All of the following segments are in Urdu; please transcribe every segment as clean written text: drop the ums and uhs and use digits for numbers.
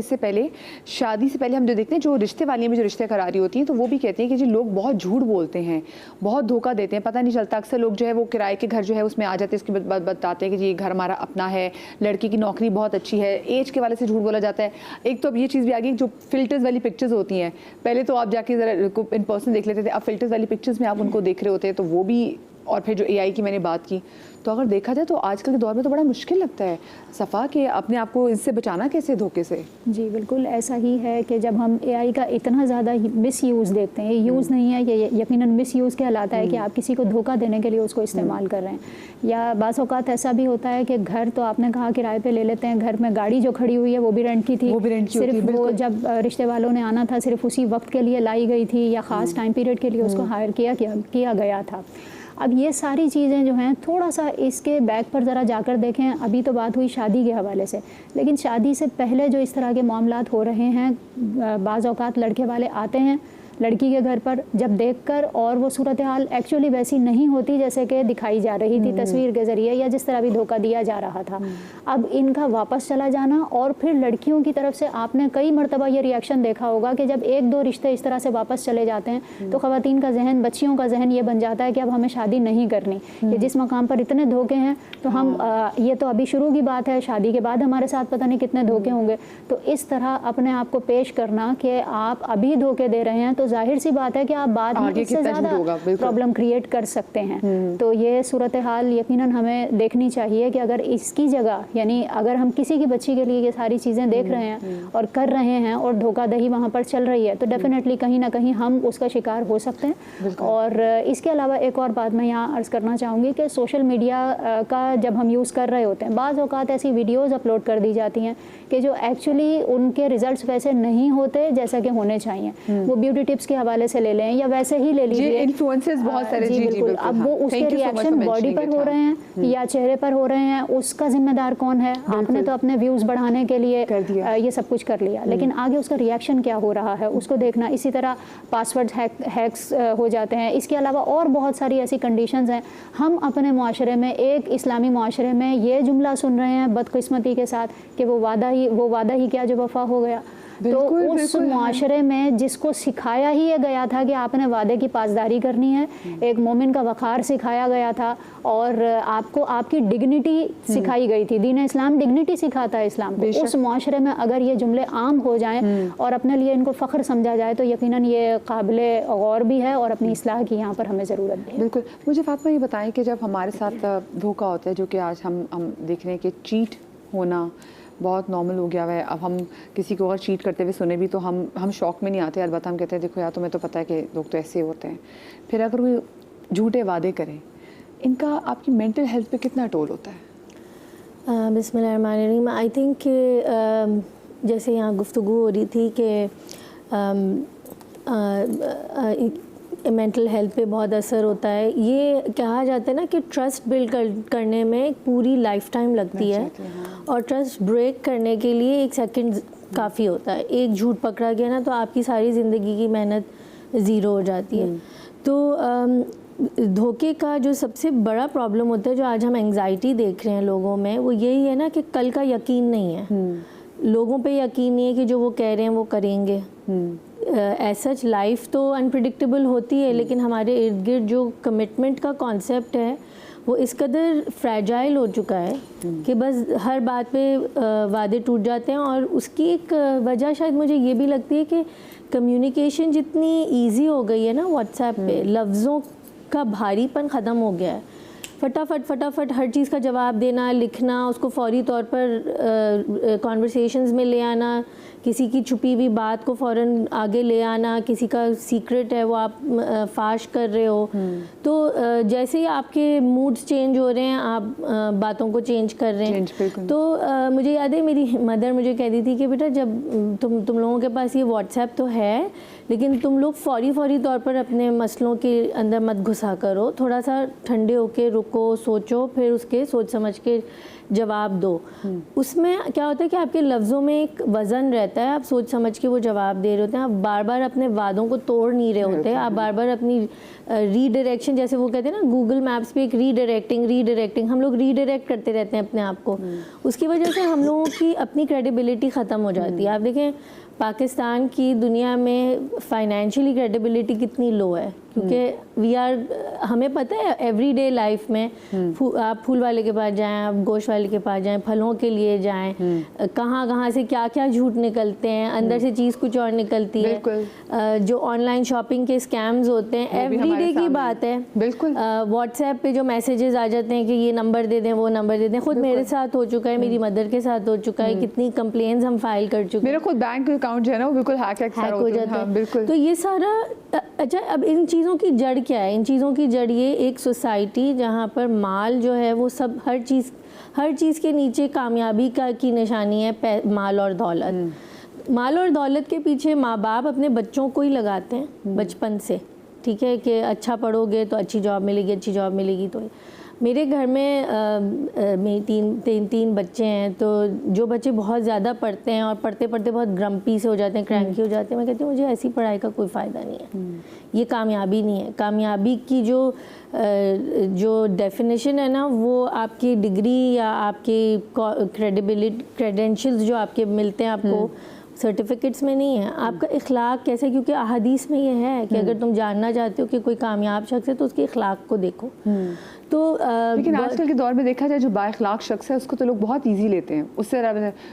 اس سے پہلے شادی سے پہلے ہم جو دیکھتے ہیں جو رشتے والیاں بھی جو رشتے قراری ہوتی ہیں تو وہ بھی کہتی ہیں کہ جی لوگ بہت جھوٹ بولتے ہیں, بہت دھوکہ دیتے ہیں, پتہ نہیں چلتا. اکثر لوگ جو ہے وہ کرائے کے گھر جو ہے اس میں آ جاتے ہیں, اس کے بعد بتاتے ہیں کہ جی یہ گھر ہمارا اپنا ہے, لڑکی کی نوکری بہت اچھی ہے, ایج کے والے سے جھوٹ بولا جاتا ہے. ایک تو اب یہ چیز بھی آ گئی جو فلٹرز والی پکچرز ہوتی ہیں, پہلے تو آپ جا کے ذرا ان پرسن دیکھ لیتے تھے, اب فلٹرز والی پکچرز میں آپ ان کو دیکھ رہے ہوتے ہیں تو وہ بھی. اور پھر جو اے آئی کی میں نے بات کی تو اگر دیکھا جائے تو آج کل کے دور میں تو بڑا مشکل لگتا ہے صفا کہ اپنے آپ کو اس سے بچانا کیسے دھوکے سے. جی بالکل ایسا ہی ہے کہ جب ہم اے آئی کا اتنا زیادہ مس یوز دیکھتے ہیں, یوز نہیں ہے یہ یقیناً مس یوز کہلاتا ہے کہ آپ کسی کو دھوکہ دینے کے لیے اس کو استعمال کر رہے ہیں. یا بعض اوقات ایسا بھی ہوتا ہے کہ گھر تو آپ نے کہا کرائے پہ لے لیتے ہیں, گھر میں گاڑی جو کھڑی ہوئی ہے وہ بھی رینٹ کی تھی, صرف وہ جب رشتے والوں نے آنا تھا صرف اسی وقت کے لیے لائی گئی تھی یا خاص ٹائم پیریڈ کے لیے اس کو ہائر کیا گیا تھا. اب یہ ساری چیزیں جو ہیں تھوڑا سا اس کے بیک پر ذرا جا کر دیکھیں. ابھی تو بات ہوئی شادی کے حوالے سے, لیکن شادی سے پہلے جو اس طرح کے معاملات ہو رہے ہیں, بعض اوقات لڑکے والے آتے ہیں لڑکی کے گھر پر جب دیکھ کر, اور وہ صورتحال ایکچولی ویسی نہیں ہوتی جیسے کہ دکھائی جا رہی تھی تصویر کے ذریعے یا جس طرح بھی دھوکہ دیا جا رہا تھا. اب ان کا واپس چلا جانا, اور پھر لڑکیوں کی طرف سے آپ نے کئی مرتبہ یہ ری ایکشن دیکھا ہوگا کہ جب ایک دو رشتے اس طرح سے واپس چلے جاتے ہیں تو خواتین کا ذہن, بچیوں کا ذہن یہ بن جاتا ہے کہ اب ہمیں شادی نہیں کرنی, کہ جس مقام پر اتنے دھوکے ہیں تو ہم یہ تو ابھی شروع کی بات ہے, شادی کے بعد ہمارے ساتھ پتہ نہیں کتنے دھوکے ہوں گے. تو اس طرح اپنے آپ کو پیش کرنا کہ آپ ابھی دھوکے دے رہے ہیں تو ظاہر سی بات ہے کہ آپ بعد میں اس سے زیادہ پرابلم کریٹ کر سکتے ہیں. تو یہ صورتحال یقیناً ہمیں دیکھنی چاہیے کہ اگر اس کی جگہ, یعنی اگر ہم کسی کی بچی کے لیے یہ ساری چیزیں دیکھ رہے ہیں اور کر رہے ہیں اور دھوکہ دہی وہاں پر چل رہی ہے تو ڈیفینیٹلی کہیں نہ کہیں ہم اس کا شکار ہو سکتے ہیں. اور اس کے علاوہ ایک اور بات میں یہاں عرض کرنا چاہوں گی کہ سوشل میڈیا کا جب ہم یوز کر رہے ہوتے ہیں, بعض اوقات ایسی ویڈیوز اپلوڈ کر دی جاتی ہیں کہ جو ایکچولی ان کے ریزلٹس ویسے نہیں ہوتے جیسا کہ ہونے چاہیے. وہ بیوٹی ٹپس کے حوالے سے لے لیں یا ویسے ہی لے لیجیے, انفلوئنسرز بہت سارے. جی بالکل. اب وہ اس کے ری ایکشن باڈی پر ہو رہے ہیں یا چہرے پر ہو رہے ہیں, اس کا ذمہ دار کون ہے؟ آپ نے تو اپنے ویوز بڑھانے کے لیے یہ سب کچھ کر لیا, لیکن آگے اس کا ری ایکشن کیا ہو رہا ہے اس کو دیکھنا. اسی طرح پاسورڈ ہیکس ہو جاتے ہیں. اس کے علاوہ اور بہت ساری ایسی کنڈیشنز ہیں. ہم اپنے معاشرے میں, ایک اسلامی معاشرے میں یہ جملہ سن رہے ہیں بدقسمتی کے ساتھ کہ وہ وعدہ ہی کیا جو وفا ہو گیا. تو اس معاشرے میں جس کو سکھایا ہی یہ گیا تھا کہ آپ نے وعدے کی پاسداری کرنی ہے, ایک مومن کا وقار سکھایا گیا تھا اور آپ کو آپ کی ڈگنیٹی سکھائی گئی تھی. دین اسلام ڈگنیٹی سکھاتا ہے اسلام کو. اس معاشرے میں اگر یہ جملے عام ہو جائیں اور اپنے لیے ان کو فخر سمجھا جائے تو یقیناً یہ قابل غور بھی ہے اور اپنی اصلاح کی یہاں پر ہمیں ضرورت ہے. بالکل. مجھے فاطمہ یہ بتائیں کہ جب ہمارے ساتھ دھوکہ ہوتا ہے, جو کہ آج ہم دیکھ رہے ہیں کہ چیٹ ہونا بہت نارمل ہو گیا ہے. اب ہم کسی کو اگر چیٹ کرتے ہوئے سنے بھی تو ہم شوق میں نہیں آتے, البتہ ہم کہتے ہیں دیکھو یار تمہیں تو پتہ ہے کہ لوگ تو ایسے ہوتے ہیں. پھر اگر وہ جھوٹے وعدے کریں, ان کا آپ کی مینٹل ہیلتھ پہ کتنا ٹول ہوتا ہے؟ بسم اللہ الرحمن الرحیم. آئی تھنک کہ جیسے یہاں گفتگو ہو رہی تھی کہ مینٹل ہیلتھ پہ بہت اثر ہوتا ہے. یہ کہا جاتا ہے نا کہ ٹرسٹ بلڈ کرنے میں پوری لائف ٹائم لگتی ہے اور ٹرسٹ بریک کرنے کے لیے 1 سیکنڈ کافی ہوتا ہے. ایک جھوٹ پکڑا گیا نا تو آپ کی ساری زندگی کی محنت زیرو ہو جاتی ہے. تو دھوکے کا جو سب سے بڑا پرابلم ہوتا ہے, جو آج ہم انگزائٹی دیکھ رہے ہیں لوگوں میں, وہ یہی ہے نا کہ کل کا یقین نہیں ہے. لوگوں پہ یقین نہیں ہے کہ جو وہ کہہ رہے ہیں وہ کریں گے. ایسا لائف تو انپریڈکٹیبل ہوتی ہے, لیکن ہمارے ارد گرد جو کمٹمنٹ کا کانسیپٹ ہے وہ اس قدر فریجائل ہو چکا ہے کہ بس ہر بات پہ وعدے ٹوٹ جاتے ہیں. اور اس کی ایک وجہ شاید مجھے یہ بھی لگتی ہے کہ کمیونیکیشن جتنی ایزی ہو گئی ہے نا واٹس ایپ پہ, لفظوں کا بھاری پن ختم ہو گیا ہے. فٹافٹ ہر چیز کا جواب دینا, لکھنا, اس کو فوری طور پر کانورسیشنز میں لے آنا, کسی کی چھپی ہوئی بات کو فوراً آگے لے آنا, کسی کا سیکرٹ ہے وہ آپ فاش کر رہے ہو. تو جیسے ہی آپ کے موڈز چینج ہو رہے ہیں آپ باتوں کو چینج کر رہے ہیں. تو مجھے یاد ہے میری مدر مجھے کہتی تھی کہ بیٹا جب تم لوگوں کے پاس یہ واٹس ایپ تو ہے, لیکن تم لوگ فوری طور پر اپنے مسئلوں کے اندر مت گھسا کرو, تھوڑا سا ٹھنڈے ہو کے رک کو سوچو, پھر اس کے سوچ سمجھ کے جواب دو. اس میں کیا ہوتا ہے کہ آپ کے لفظوں میں ایک وزن رہتا ہے, آپ سوچ سمجھ کے وہ جواب دے رہے ہوتے ہیں, آپ بار بار اپنے وعدوں کو توڑ نہیں رہے ہوتے, آپ بار بار اپنی ری ڈائریکشن, جیسے وہ کہتے ہیں نا گوگل میپس پہ ایک ری ڈائریکٹنگ, ہم لوگ ری ڈائریکٹ کرتے رہتے ہیں اپنے آپ کو. اس کی وجہ سے ہم لوگوں کی اپنی کریڈیبلٹی ختم ہو جاتی ہے. آپ دیکھیں پاکستان کی دنیا میں فائنینشلی کریڈیبلٹی کتنی لو ہے, کیونکہ ہمیں پتہ ہے ایوری ڈے لائف میں آپ پھول والے کے پاس جائیں, آپ گوشت والے کے پاس جائیں, پھلوں کے لیے جائیں, کہاں سے کیا جھوٹ نکلتے ہیں, اندر سے چیز کچھ اور نکلتی ہے. جو آن لائن شاپنگ کے اسکیمز ہوتے ہیں ایوری ڈے کی بات ہے. بالکل واٹس ایپ پہ جو میسیجز آ جاتے ہیں کہ یہ نمبر دے دیں, وہ نمبر دے دیں, خود میرے ساتھ ہو چکا ہے, میری مدر کے ساتھ ہو چکا ہے, کتنی کمپلینز ہم فائل کر چکے ہیں. میرا خود بینک اکاؤنٹ جو ہے نا وہ بالکل ہیک ہو جاتا ہے. تو یہ سارا اچھا, اب ان چیزوں کی جڑ کیا ہے؟ ان چیزوں کی جڑ یہ ایک سوسائٹی جہاں پر مال جو ہے وہ سب ہر چیز کے نیچے کامیابی کی نشانی ہے مال اور دولت. مال اور دولت کے پیچھے ماں باپ اپنے بچوں کو ہی لگاتے ہیں بچپن سے, ٹھیک ہے, کہ اچھا پڑھو گے تو اچھی جاب ملے گی. تو میرے گھر میں تین بچے ہیں, تو جو بچے بہت زیادہ پڑھتے ہیں اور پڑھتے بہت گرمپی سے ہو جاتے ہیں, کرینکی ہو جاتے ہیں, میں کہتی ہوں مجھے ایسی پڑھائی کا کوئی فائدہ نہیں ہے, یہ کامیابی نہیں ہے. کامیابی کی جو ڈیفینیشن ہے نا, وہ آپ کی ڈگری یا آپ کی کریڈینشلز جو آپ کے ملتے ہیں آپ کو سرٹیفکیٹس میں نہیں ہے, آپ کا اخلاق کیسے, کیونکہ احادیث میں یہ ہے کہ اگر تم جاننا چاہتے ہو کہ کوئی کامیاب شخص ہے تو اس کے اخلاق کو دیکھو. تو لیکن آج کل کے دور میں دیکھا جائے جو با اخلاق شخص ہے اس کو تو لوگ بہت ایزی لیتے ہیں. اس سے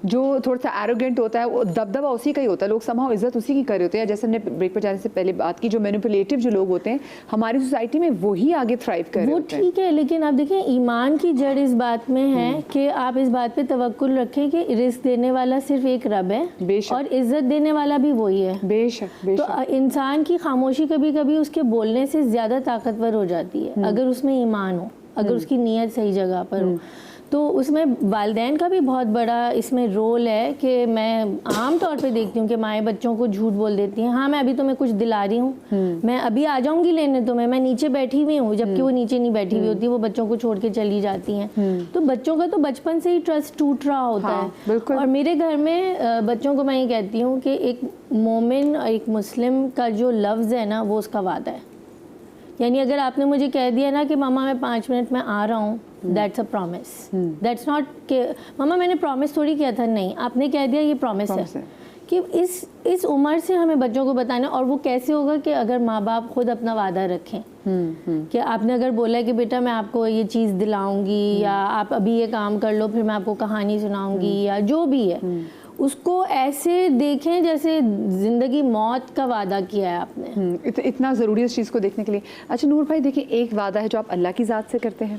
جو تھوڑا سا ایروگینٹ ہوتا ہے وہ دبدبہ اسی کا ہی ہوتا ہے, لوگ سمہاؤ عزت اسی کی کر رہے ہوتے ہیں. جیسے ہم نے بریک پر جانے سے پہلے بات کی, جو مینیپولیٹو جو لوگ ہوتے ہیں ہماری سوسائٹی میں وہی آگے تھرائیو کر رہے ہوتے ہیں. وہ ٹھیک ہے, لیکن آپ دیکھیں ایمان کی جڑ اس بات میں ہے کہ آپ اس بات پہ توکل رکھیں کہ رزق دینے والا صرف ایک رب ہے, اور عزت دینے والا بھی وہی ہے. بے شک. تو انسان کی خاموشی کبھی کبھی اس کے بولنے سے زیادہ طاقتور ہو جاتی ہے اگر اس میں ایمان ہو, اگر اس کی نیت صحیح جگہ پر ہو. تو اس میں والدین کا بھی بہت بڑا اس میں رول ہے کہ میں عام طور پہ دیکھتی ہوں کہ مائیں بچوں کو جھوٹ بول دیتی ہیں, ہاں میں ابھی تمہیں کچھ دلا رہی ہوں, میں ابھی آ جاؤں گی لینے تمہیں, میں نیچے بیٹھی ہوئی ہوں, جبکہ وہ نیچے نہیں بیٹھی ہوئی ہوتی, وہ بچوں کو چھوڑ کے چلی جاتی ہیں. تو بچوں کا تو بچپن سے ہی ٹرسٹ ٹوٹ رہا ہوتا ہے. اور میرے گھر میں بچوں کو میں یہ کہتی ہوں کہ ایک مومن اور ایک مسلم کا جو لفظ ہے نا وہ اس کا وعدہ ہے. یعنی اگر آپ نے مجھے کہہ دیا نا کہ ماما میں 5 منٹ میں آ رہا ہوں, that's a promise. That's not کہ ماما میں نے پرومس تھوڑی کیا تھا, نہیں, آپ نے کہہ دیا یہ پرومس ہے. کہ اس عمر سے ہمیں بچوں کو بتانا, اور وہ کیسے ہوگا کہ اگر ماں باپ خود اپنا وعدہ رکھیں. کہ آپ نے اگر بولا کہ بیٹا میں آپ کو یہ چیز دلاؤں گی, یا آپ ابھی یہ کام کر لو پھر میں آپ کو کہانی سناؤں گی, یا جو بھی ہے, اس کو ایسے دیکھیں جیسے زندگی موت کا وعدہ کیا ہے آپ نے. اتنا ضروری ہے اس چیز کو دیکھنے کے لیے. اچھا نور بھائی دیکھیں, ایک وعدہ ہے جو آپ اللہ کی ذات سے کرتے ہیں,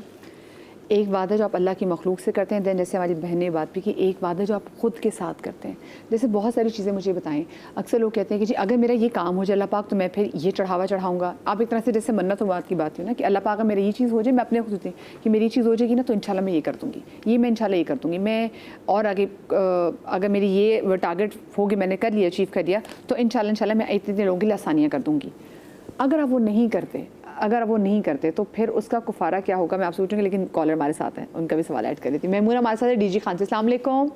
ایک وعدہ جو آپ اللہ کی مخلوق سے کرتے ہیں, دین جیسے ہماری بہن نے بات بھی کی, ایک وعدہ جو آپ خود کے ساتھ کرتے ہیں. جیسے بہت ساری چیزیں مجھے بتائیں, اکثر لوگ کہتے ہیں کہ جی اگر میرا یہ کام ہو جائے اللہ پاک تو میں پھر یہ چڑھاوا چڑھاؤں گا. آپ ایک طرح سے جیسے منت و بات کی بات ہے نا کہ اللہ پاک اگر میری یہ چیز ہو جائے, میں اپنے خود کہ میری یہ چیز ہو جائے گی نا تو انشاءاللہ میں یہ کر دوں گی, یہ میں انشاءاللہ یہ کر دوں گی, میں اور آگے اگر میری یہ ٹارگیٹ ہوگی میں نے کر لیا, اچیو کر لیا, تو انشاءاللہ میں اتنے لوگوں کے لیے آسانیاں کر دوں گی. اگر آپ وہ نہیں کرتے تو پھر اس کا کفارہ کیا ہوگا, میں آپ سوچوں گی. لیکن کالر ہمارے ساتھ ہیں, ان کا بھی سوال ایڈ کر لیتی ہوں. میمونہ ہمارے ساتھ ہے ڈی جی خان سے. السلام علیکم.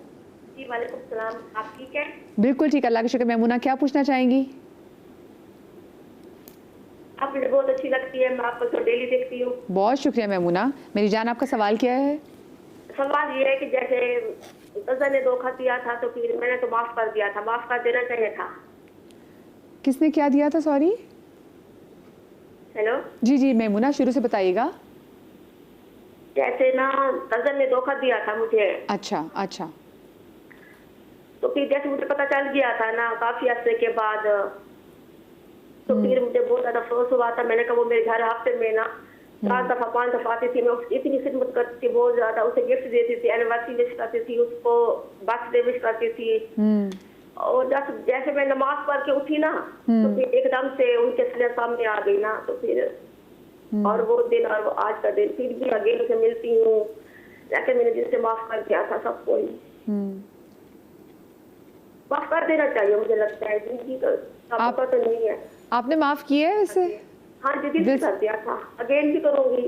جی وعلیکم السلام, آپ ٹھیک ہیں؟ بالکل ٹھیک, اللہ کا شکر. میمونہ کیا پوچھنا چاہیں گی؟ آپ مجھے بہت اچھی لگتی ہے, میں آپ کو تو ڈیلی دیکھتی ہوں. بہت شکریہ میمونہ. میری جان آپ کا سوال کیا ہے؟ سوال یہ ہے کہ جیسے قضا نے دھوکہ دیا تھا تو پھر میں نے تو معاف کر دیا تھا, معاف کر دینا چاہیے تھا. کس نے کیا دیا تھا, سوری؟ ہیلو جی میمونہ شروع سے بتائیے گا. جیسے نا قضا نے دھوکہ دیا تھا مجھے. اچھا. تو پھر جیسے مجھے پتہ چل گیا تھا نا کافی عرصے کے بعد, تو پھر مجھے بہت زیادہ افسوس ہوا تھا. میں نے کہا وہ میرے گھر ہفتے میں نا 4 دفعہ 5 دفعہ آتی تھی, میں اتنی خدمت کرتی تھی بہت زیادہ, اسے گفٹ دیتی تھی, اینیورسری وش کرتی تھی, اس کو برتھ ڈے وش کرتی تھی. اور جیسے میں نماز پڑھ کے اٹھی نا تو پھر ایک دم سے ان کے سامنے آ گئی نا, تو پھر اور وہ دن اور وہ آج کا دن پھر بھی اگین سے ملتی ہوں, جیسے میں نے جن سے معاف کر دیا تھا سب کو ہی معاف کر دینا چاہیے. مجھے لگتا ہے زندگی کا تو نہیں ہے. آپ نے معاف کیا ہے اسے؟ ہاں جی, دل سے کر دیا تھا, اگین بھی کروں گی.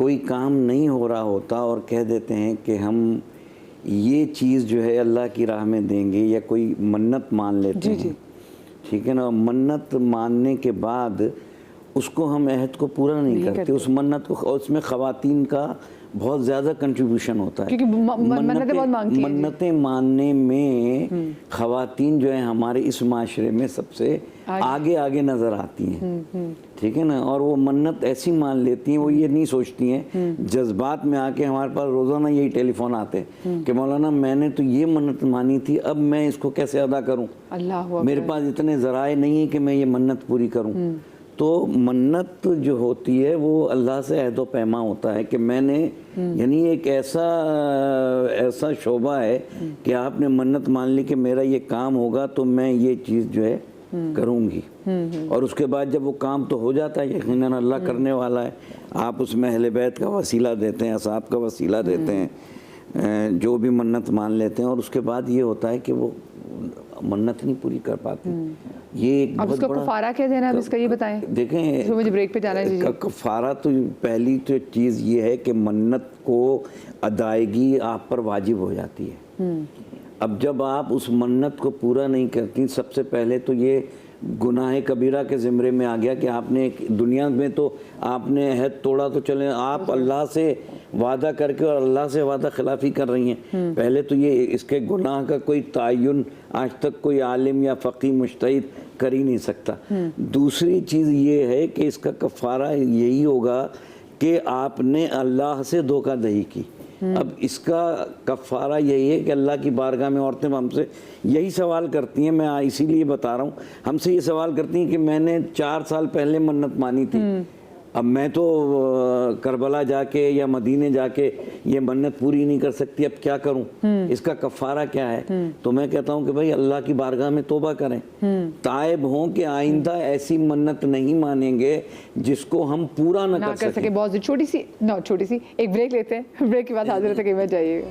کوئی کام نہیں ہو رہا ہوتا اور کہہ دیتے ہیں کہ ہم یہ چیز جو ہے اللہ کی راہ میں دیں گے، یا کوئی منت مان لیتے ہیں، ٹھیک ہے نا، منت ماننے کے بعد اس کو ہم عہد کو پورا نہیں کرتے، اس منت کو، اس میں خواتین کا بہت زیادہ کنٹریبیوشن ہوتا ہے، کیونکہ منتیں بہت مانگتی ہیں، منتیں ماننے میں خواتین جو ہیں ہمارے اس معاشرے میں سب سے آگے نظر آتی ہیں، ٹھیک ہے نا، اور وہ منت ایسی مان لیتی ہیں، وہ یہ نہیں سوچتی ہیں، جذبات میں آ کے ہمارے پاس روزانہ یہی ٹیلی فون آتے ہیں کہ مولانا میں نے تو یہ منت مانی تھی، اب میں اس کو کیسے ادا کروں، میرے پاس اتنے ذرائع نہیں ہیں کہ میں یہ منت پوری کروں۔ تو منت جو ہوتی ہے وہ اللہ سے عہد و پیما ہوتا ہے کہ میں نے، یعنی ایک ایسا شعبہ ہے کہ آپ نے منت مان لی کہ میرا یہ کام ہوگا تو میں یہ چیز جو ہے کروں گی، اور اس کے بعد جب وہ کام تو ہو جاتا ہے، یقیناً اللہ کرنے والا ہے، آپ اس میں اہل بیت کا وسیلہ دیتے ہیں، اصحاب کا وسیلہ دیتے ہیں، جو بھی منت مان لیتے ہیں، اور اس کے بعد یہ ہوتا ہے کہ وہ منت نہیں پوری کر پاتے۔ یہ ایک اب اس بہت کا بڑا کفارہ کیا دینا ہے، اب اس کا یہ بتائیں، دیکھیں، تو مجھے بریک پہ جانا ہے۔ کفارہ تو پہلی تو چیز یہ ہے کہ منت کو ادائیگی آپ پر واجب ہو جاتی ہے۔ اب جب آپ اس منت کو پورا نہیں کرتی، سب سے پہلے تو یہ گناہ کبیرہ کے زمرے میں آ گیا کہ آپ نے دنیا میں تو آپ نے عہد توڑا، تو چلیں آپ اللہ سے وعدہ کر کے اور اللہ سے وعدہ خلافی کر رہی ہیں۔ پہلے تو یہ اس کے گناہ کا کوئی تعین آج تک کوئی عالم یا فقی مجتہد کر ہی نہیں سکتا۔ دوسری چیز یہ ہے کہ اس کا کفارہ یہی ہوگا کہ آپ نے اللہ سے دھوکہ دہی کی۔ اب اس کا کفارہ یہی ہے کہ اللہ کی بارگاہ میں عورتیں ہم سے یہی سوال کرتی ہیں، میں اسی لیے بتا رہا ہوں، ہم سے یہ سوال کرتی ہیں کہ میں نے 4 سال پہلے منت مانی تھی، اب میں تو کربلا جا کے یا مدینے جا کے یہ منت پوری نہیں کر سکتی، اب کیا کروں، اس کا کفارہ کیا ہے؟ تو میں کہتا ہوں کہ بھائی اللہ کی بارگاہ میں توبہ کریں، تائب ہوں کہ آئندہ ایسی منت نہیں مانیں گے جس کو ہم پورا نہ کر سکیں۔ بہت چھوٹی سی ایک بریک لیتے ہیں، بریک کے بعد حاضر تک میں جائیے گا۔